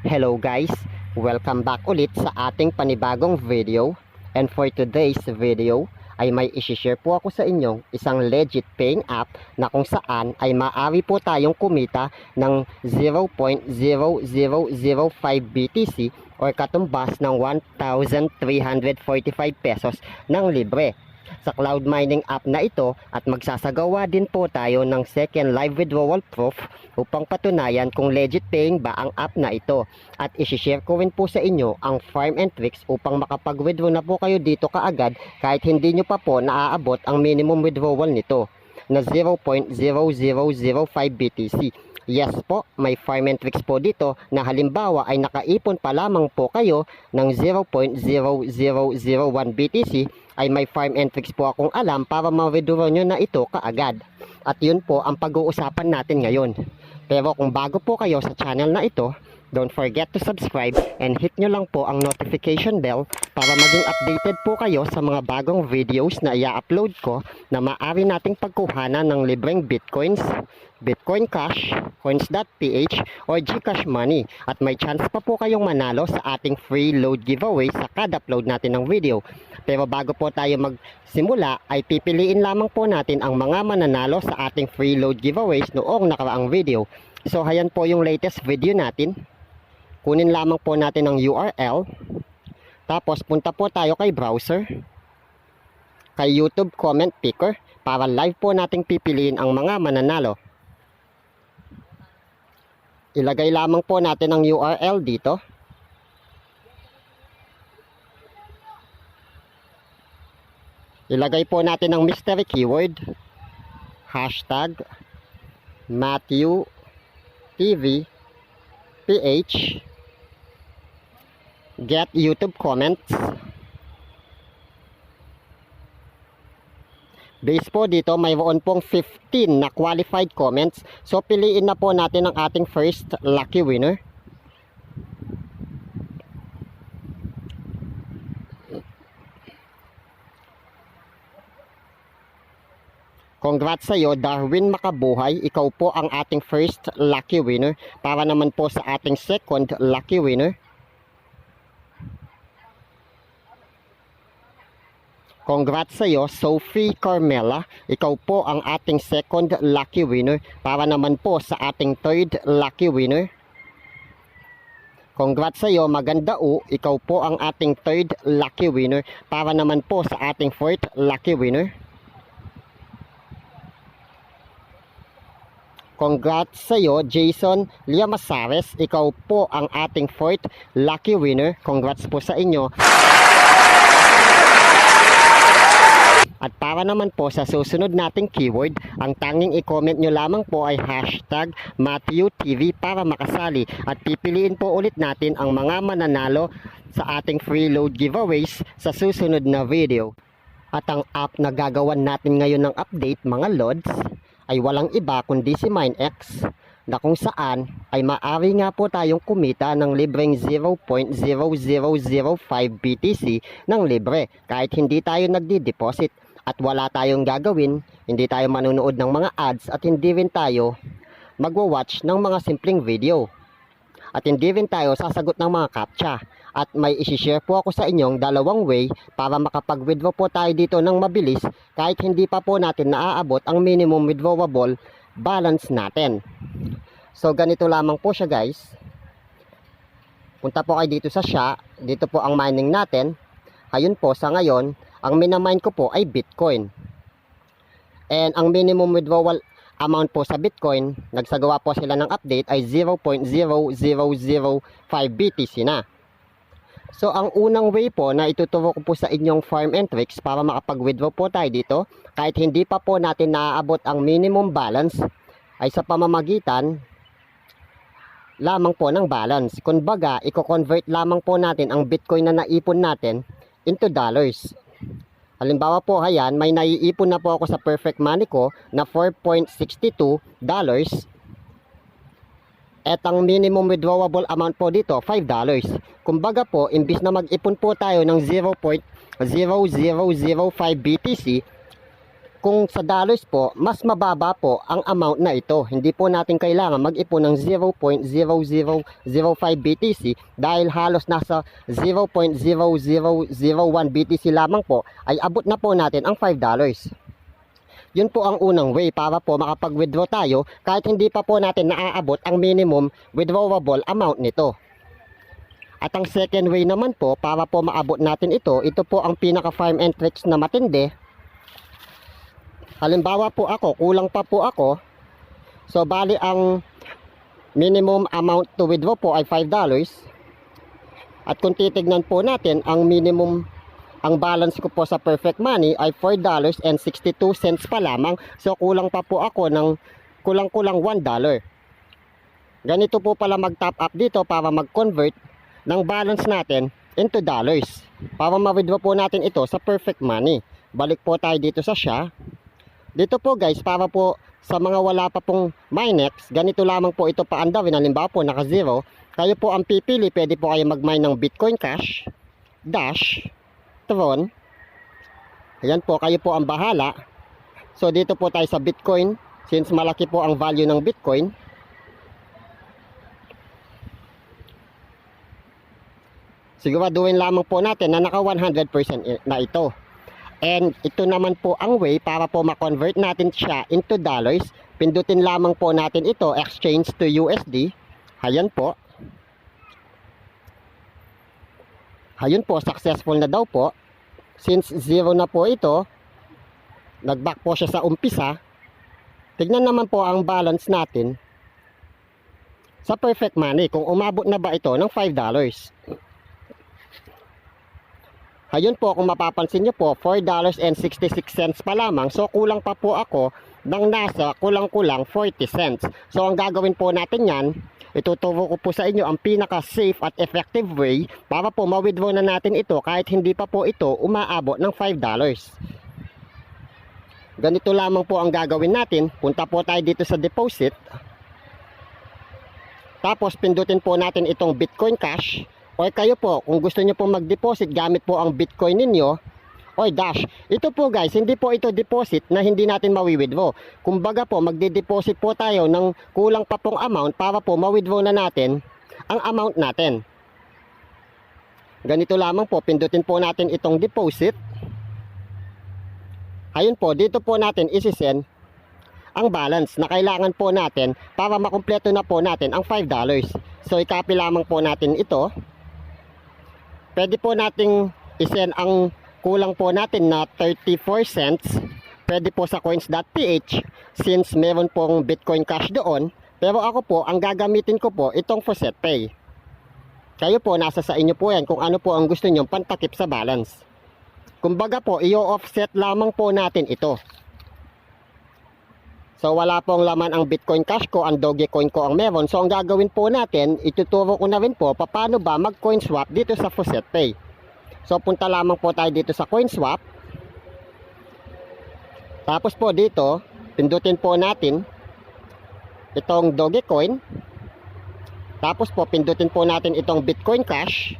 Hello guys, welcome back ulit sa ating panibagong video. And for today's video ay may isishare po ako sa inyong isang legit paying app na kung saan ay maaari po tayong kumita ng 0.0005 BTC or katumbas ng 1,345 pesos ng libre sa cloud mining app na ito, at magsasagawa din po tayo ng second live withdrawal proof upang patunayan kung legit paying ba ang app na ito, at isishare ko rin po sa inyo ang farm and tricks upang makapag-withdraw na po kayo dito kaagad kahit hindi nyo pa po naaabot ang minimum withdrawal nito na 0.0005 BTC. Yes po, may farm and tricks po dito na halimbawa ay nakaipon pa lamang po kayo ng 0.0001 BTC, ay may farm and tricks po akong alam para ma-withdraw nyo na ito kaagad. At yun po ang pag-uusapan natin ngayon. Pero kung bago po kayo sa channel na ito, don't forget to subscribe and hit nyo lang po ang notification bell para maging updated po kayo sa mga bagong videos na i-upload ko na maaari nating pagkuhanan ng libreng bitcoins, bitcoincash, coins.ph or gcash money. At may chance pa po kayong manalo sa ating free load giveaway sa kada upload natin ng video. Pero bago po tayo magsimula ay pipiliin lamang po natin ang mga mananalo sa ating free load giveaways noong nakaraang video. So ayan po yung latest video natin. Kunin lamang po natin ang URL. Tapos punta po tayo kay browser, kay YouTube comment picker, para live po nating pipiliin ang mga mananalo. Ilagay lamang po natin ang URL dito. Ilagay po natin ang mystery keyword, hashtag Matthew TV PH, get YouTube comments. Base po dito, mayroon pong 15 na qualified comments. So piliin na po natin ang ating first lucky winner. Congrats sa iyo, Darwin Makabuhay. Ikaw po ang ating first lucky winner. Para naman po sa ating second lucky winner, congrats sa iyo, Sophie Carmela. Ikaw po ang ating second lucky winner. Para naman po sa ating third lucky winner, congrats sa iyo, Maganda U. Ikaw po ang ating third lucky winner. Para naman po sa ating fourth lucky winner, congrats sa iyo, Jason Liamasares. Ikaw po ang ating fourth lucky winner. Congrats po sa inyo. At para naman po sa susunod nating keyword, ang tanging i-comment nyo lamang po ay hashtag MatthewTV para makasali. At pipiliin po ulit natin ang mga mananalo sa ating free load giveaways sa susunod na video. At ang app na gagawan natin ngayon ng update, mga lods, ay walang iba kundi si mineex, na kung saan ay maaari nga po tayong kumita ng libreng 0.0005 BTC ng libre kahit hindi tayo nagdi-deposit at wala tayong gagawin, hindi tayo manunood ng mga ads at hindi rin tayo magwa-watch ng mga simpleng video at hindi rin tayo sasagot ng mga captcha. At may isishare po ako sa inyong dalawang way para makapag-withdraw po tayo dito ng mabilis kahit hindi pa po natin naaabot ang minimum withdrawable balance natin. So ganito lamang po siya guys. Punta po kayo dito sa SHA. Dito po ang mining natin. Ayun po, sa ngayon ang minamine ko po ay Bitcoin. And ang minimum withdrawal amount po sa Bitcoin, nagsagawa po sila ng update, ay 0.0005 BTC na. So ang unang way po na ituturo ko po sa inyong farm and tricks para makapag-withdraw po tayo dito kahit hindi pa po natin naaabot ang minimum balance ay sa pamamagitan lamang po ng balance. Kumbaga, i-convert lamang po natin ang Bitcoin na naipon natin into dollars. Halimbawa po, ayan, may naiipon na po ako sa perfect money ko na $4.62. At ang minimum withdrawable amount po dito, $5. Kumbaga po, imbis na mag-ipon po tayo ng 0.0005 BTC, kung sa dollars po, mas mababa po ang amount na ito. Hindi po natin kailangan mag-ipon ng 0.0005 BTC dahil halos nasa 0.0001 BTC lamang po ay abot na po natin ang $5. Yun po ang unang way para po makapag-withdraw tayo kahit hindi pa po natin naaabot ang minimum withdrawable amount nito. At ang second way naman po para po maabot natin ito po ang pinaka farm and tricks na matindi. Halimbawa po ako, kulang pa po ako. So bali ang minimum amount to withdraw po ay $5. At kung titignan po natin ang minimum, ang balance ko po sa perfect money ay $4.62 pa lamang. So kulang pa po ako ng kulang-kulang $1. Ganito po pala mag-top up dito para mag-convert ng balance natin into dollars. Para ma-withdraw po natin ito sa perfect money. Balik po tayo dito sa siya. Dito po guys, para po sa mga wala pa pong mineex, ganito lamang po ito paandawin. Halimbawa po naka 0, kayo po ang pipili, pwede po kayo mag-mine ng bitcoincash, dash, tron. Ayan po, kayo po ang bahala. So dito po tayo sa bitcoin, since malaki po ang value ng bitcoin. Siguraduhin lamang po natin na naka 100% na ito. And ito naman po ang way para po ma-convert natin siya into dollars. Pindutin lamang po natin ito, exchange to USD. Ayan po. Ayun po, successful na daw po. Since 0 na po ito, nag-back po siya sa umpisa. Tignan naman po ang balance natin sa perfect money. Kung umabot na ba ito ng $5. Ayun po, kung mapapansin nyo po, $4.66 pa lamang. So kulang pa po ako ng nasa kulang-kulang 40 cents. So ang gagawin po natin yan, ituturo ko po sa inyo ang pinaka-safe at effective way para po ma-withdraw na natin ito kahit hindi pa po ito umaabot ng $5. Ganito lamang po ang gagawin natin. Punta po tayo dito sa deposit. Tapos pindutin po natin itong bitcoincash. O kayo po, kung gusto nyo po mag-deposit gamit po ang bitcoin ninyo, o dash. Ito po guys, hindi po ito deposit na hindi natin mawi-withdraw. Kumbaga po, magde-deposit po tayo ng kulang pa pong amount para po ma-withdraw na natin ang amount natin. Ganito lamang po, pindutin po natin itong deposit. Ayun po, dito po natin isi-send ang balance na kailangan po natin para makumpleto na po natin ang $5. So, i-copy lamang po natin ito. Pwede po nating isend ang kulang po natin na 34 cents. Pwede po sa coins.ph since meron pong Bitcoin Cash doon. Pero ako po, ang gagamitin ko po itong faucet pay. Kayo po, nasa sa inyo po yan kung ano po ang gusto nyong pantakip sa balance. Kumbaga po, i-offset lamang po natin ito. So wala pong laman ang Bitcoin Cash ko, ang Dogecoin ko ang meron. So ang gagawin po natin, ituturo ko na rin po paano ba mag-coin swap dito sa Faucet Pay. So punta lamang po tayo dito sa coin swap. Tapos po dito, pindutin po natin itong Dogecoin. Tapos po pindutin po natin itong Bitcoin Cash.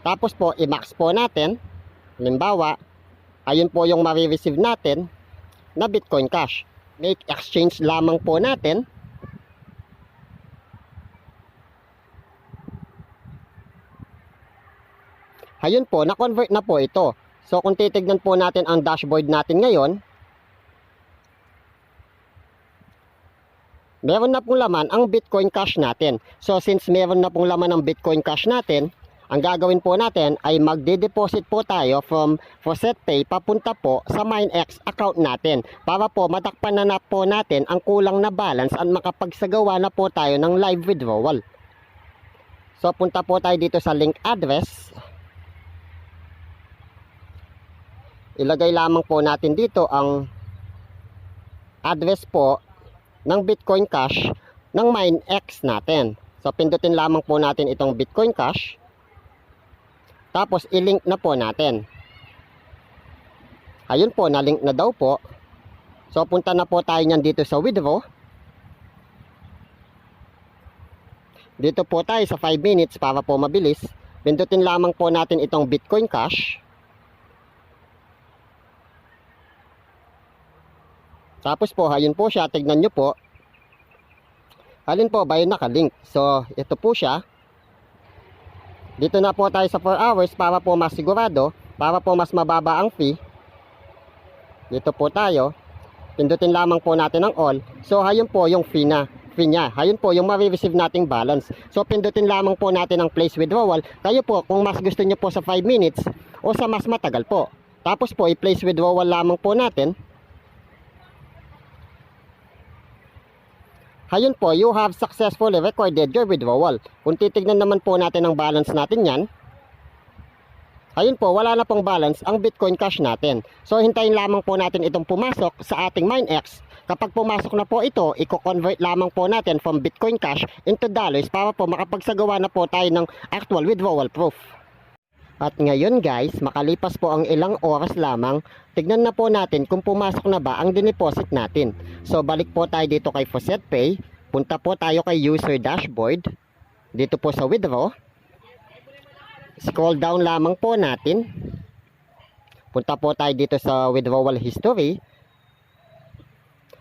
Tapos po i-max po natin. Halimbawa, ayun po yung marireceive natin na Bitcoin Cash. Make exchange lamang po natin. Ayun po, na-convert na po ito. So kung titignan po natin ang dashboard natin ngayon, meron na pong laman ang Bitcoin Cash natin. So since meron na pong laman ang Bitcoin Cash natin, ang gagawin po natin ay magde-deposit po tayo from Faucet Pay papunta po sa mineex account natin para po matakpan na po natin ang kulang na balance at makapagsagawa na po tayo ng live withdrawal. So punta po tayo dito sa link address. Ilagay lamang po natin dito ang address po ng Bitcoin Cash ng mineex natin. So pindutin lamang po natin itong Bitcoin Cash. Tapos i-link na po natin. Ayun po, na-link na daw po. So punta na po tayo niyan dito sa withdraw. Dito po tayo sa 5 minutes para po mabilis. Pindutin lamang po natin itong Bitcoin Cash. Tapos po, ayun po siya, tignan nyo po. Alin po ba yung nakalink? So, ito po siya. Dito na po tayo sa 4 hours para po mas sigurado, para po mas mababa ang fee. Dito po tayo. Pindutin lamang po natin ang all. So, ayun po yung fee niya. Ayun po yung ma-receive nating balance. So, pindutin lamang po natin ang place withdrawal. Kayo po, kung mas gusto nyo po sa 5 minutes o sa mas matagal po. Tapos po, i-place withdrawal lamang po natin. Ayun po, you have successfully recorded your withdrawal. Kung titignan naman po natin ang balance natin yan, ayun po, wala na pong balance ang Bitcoin Cash natin. So, hintayin lamang po natin itong pumasok sa ating mineex. Kapag pumasok na po ito, i-convert lamang po natin from Bitcoin Cash into dollars para po makapagsagawa na po tayo ng actual withdrawal proof. At ngayon guys, makalipas po ang ilang oras lamang, tignan na po natin kung pumasok na ba ang dineposit natin. So balik po tayo dito kay Faucet Pay, punta po tayo kay user dashboard, dito po sa withdraw. Scroll down lamang po natin, punta po tayo dito sa withdrawal history.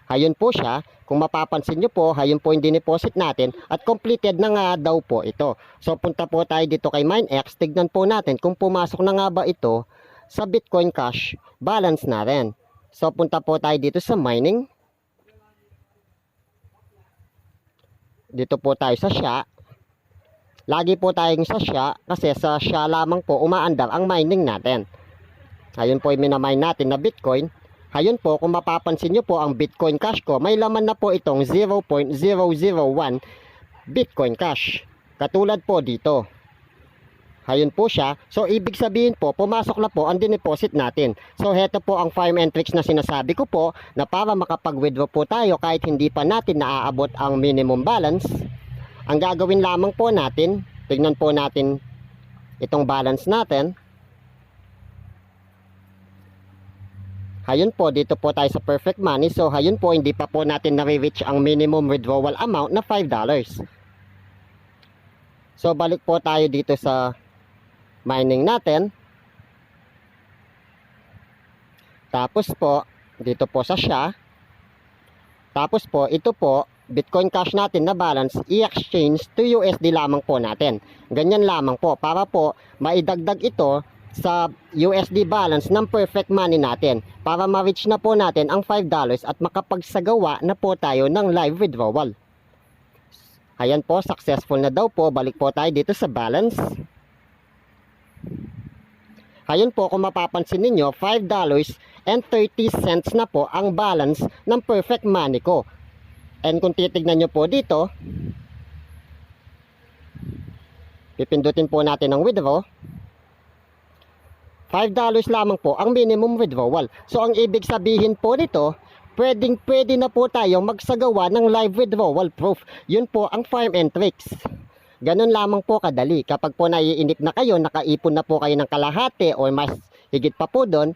Ayun po siya, kung mapapansin nyo po, ayun po yung dineposit natin at completed na nga daw po ito. So punta po tayo dito kay mineex, tignan po natin kung pumasok na nga ba ito sa Bitcoin Cash balance na rin. So punta po tayo dito sa mining. Dito po tayo sa SHA. Lagi po tayong sa SHA kasi sa SHA lamang po umaandar ang mining natin. Ayun po yung minamine natin na Bitcoin. Ayun po, kung mapapansin nyo po ang Bitcoin Cash ko, may laman na po itong 0.001 Bitcoin Cash. Katulad po dito. Ayun po siya. So, ibig sabihin po, pumasok na po ang dineposit natin. So, heto po ang farm and tricks na sinasabi ko po na para makapag-withdraw po tayo kahit hindi pa natin naaabot ang minimum balance. Ang gagawin lamang po natin, tignan po natin itong balance natin. Ayun po, dito po tayo sa perfect money. So, ayun po, hindi pa po natin nare-reach ang minimum withdrawal amount na $5. So, balik po tayo dito sa mining natin. Tapos po, dito po sa SHA. Tapos po, ito po, Bitcoin Cash natin na balance, i-exchange to USD lamang po natin. Ganyan lamang po, para po maidagdag ito sa USD balance ng perfect money natin para ma-reach na po natin ang $5 at makapagsagawa na po tayo ng live withdrawal. Ayan po, successful na daw po. Balik po tayo dito sa balance. Ayun po, kung mapapansin ninyo, $5.30 na po ang balance ng perfect money ko. And kung titignan nyo po dito, pipindutin po natin ang withdraw. $5 lamang po ang minimum withdrawal. So ang ibig sabihin po nito, pwede na po tayong magsagawa ng live withdrawal proof. Yun po ang farm and tricks. Ganun lamang po kadali. Kapag po naiinip na kayo, nakaipon na po kayo ng kalahati o mas higit pa po doon,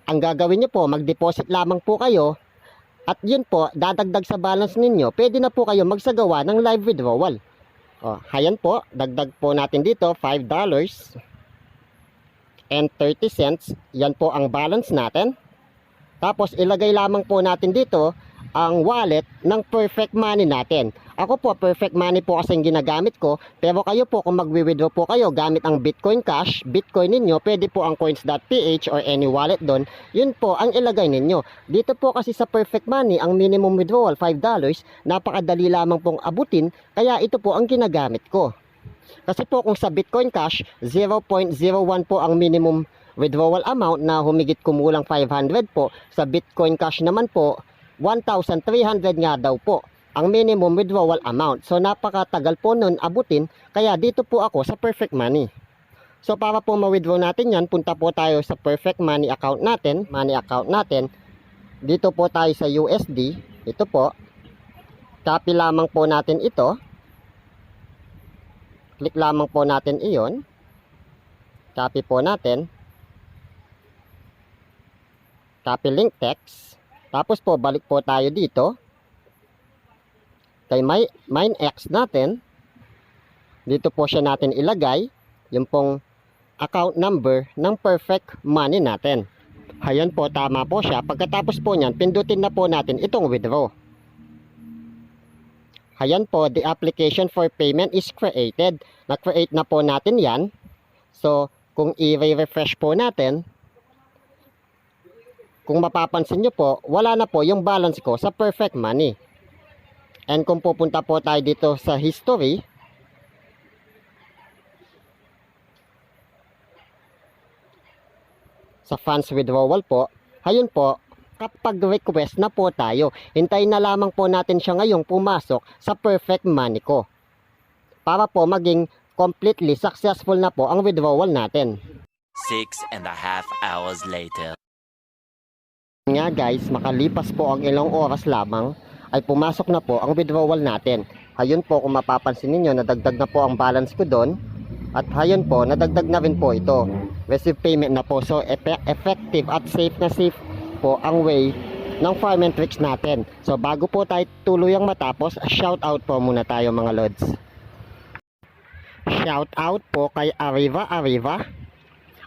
ang gagawin nyo po, mag-deposit lamang po kayo at yun po, dadagdag sa balance ninyo, pwede na po kayo magsagawa ng live withdrawal. O, ayan po, dagdag po natin dito, $5.30. Yan po ang balance natin. Tapos ilagay lamang po natin dito ang wallet ng perfect money natin. Ako po, perfect money po kasi ginagamit ko. Pero kayo po, kung magwi-withdraw po kayo gamit ang Bitcoin Cash, Bitcoin ninyo, pwede po ang coins.ph or any wallet doon. Yun po ang ilagay ninyo. Dito po kasi sa perfect money, ang minimum withdrawal $5, napakadali lamang pong abutin. Kaya ito po ang ginagamit ko. Kasi po kung sa Bitcoin Cash, 0.01 po ang minimum withdrawal amount na humigit kumulang 500 po. Sa Bitcoin Cash naman po, 1,300 nga daw po ang minimum withdrawal amount. So napakatagal po nun abutin, kaya dito po ako sa perfect money. So para po ma-withdraw natin yan, punta po tayo sa perfect money account natin, Dito po tayo sa USD, ito po. Copy lamang po natin ito. Click lamang po natin iyon. Copy po natin. Copy link text. Tapos po balik po tayo dito. Kay mineex natin. Dito po siya natin ilagay. Yung pong account number ng perfect money natin. Ayan po, tama po siya. Pagkatapos po niyan, pindutin na po natin itong withdraw. Ayan po, the application for payment is created. Na-create na po natin yan. So, kung i-refresh po natin, kung mapapansin nyo po, wala na po yung balance ko sa perfect money. And kung pupunta po tayo dito sa history, sa funds withdrawal po, ayun po, kapag request na po tayo, hintayin na lamang po natin siya ngayong pumasok sa perfect money ko. Para po maging completely successful na po ang withdrawal natin. 6.5 hours later. Nga guys, makalipas po ang ilang oras lamang, ay pumasok na po ang withdrawal natin. Ayun po, kung mapapansin niyo, nadagdag na po ang balance ko doon. At ayun po, nadagdag na rin po ito. Receive payment na po. So, effective at safe na safe po ang way ng farm and tricks natin. So, bago po tayo tuluyang matapos, shout out po muna tayo mga lods. Shout out po kay Arriva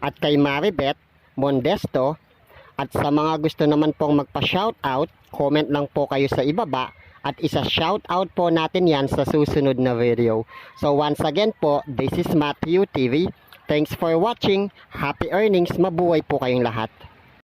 at kay Maribeth Mondesto. At sa mga gusto naman pong magpa-shout out, comment lang po kayo sa ibaba. At isa-shout out po natin yan sa susunod na video. So once again po, this is Matthew TV. Thanks for watching. Happy earnings. Mabuhay po kayong lahat.